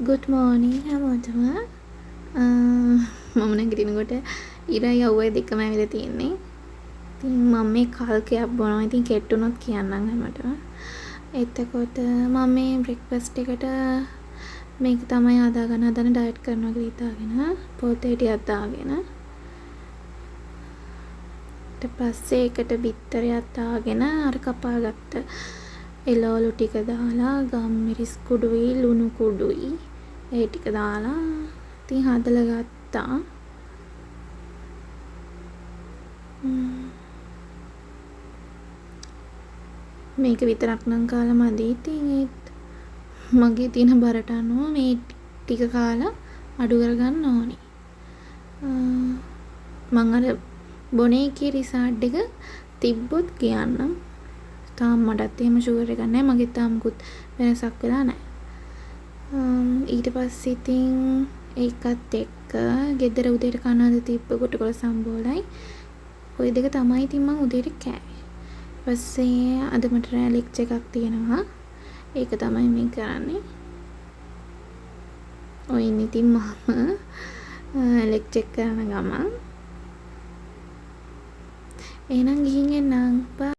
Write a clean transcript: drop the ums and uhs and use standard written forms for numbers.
good morning හැමෝටම මම නැගිටිනකොට ඉරයි අවුවයි දෙකම ඇවිල්ලා තියෙන්නේ. ඉතින් මම මේ කල්කයක් බොනවා. ඉතින් කෙට්ටුනොත් කියන්නම් හැමෝටම. එතකොට මම මේ බ්‍රෙක්ෆාස්ට් එකට මේක තමයි හදාගන්න හදන ඩයට් කරනවා කියලා හිතාගෙන පොතේ ටිකක් දාගෙන ඊට පස්සේ ඒකට බිත්තරයක් දාගෙන අර කපාගත්ත එළවලු ටික දාලා ගම්මිරිස් කුඩුයි ලුණු කුඩුයි ඒ ටික දාලා ඉතින් හදලා ගත්තා. මේක විතරක් නම් කාලා මදි. ඉතින් ඒත් මගේ තියෙන බරට අනුව මේ ටික කාලා අඩු කරගන්න ඕනි. මං අර බොනේ කී රිසාඩ් එක තිබ්බොත් කියන්නම්. තාම මටත් එහෙම ෂුගර් එකක් නැහැ. මගේ තාම මුකුත් වෙනසක් වෙලා නැහැ. ඊට පස්සේ ඉතින් ඒකත් එක්ක ගෙදර උදේට කන හද තිබ්බ කොටකොල සම්බෝලයි. ওই දෙක තමයි ඉතින් මං උදේට කෑවේ. ඊපස්සේ අද මට රෑ ලෙක්චර් එකක් තියෙනවා. ඒක තමයි මේ කරන්නේ. ඔය ඉන්නේ ඉතින් මම ලෙක්චර් කරන ගමන්. එහෙනම් ගිහින් එන්නම්.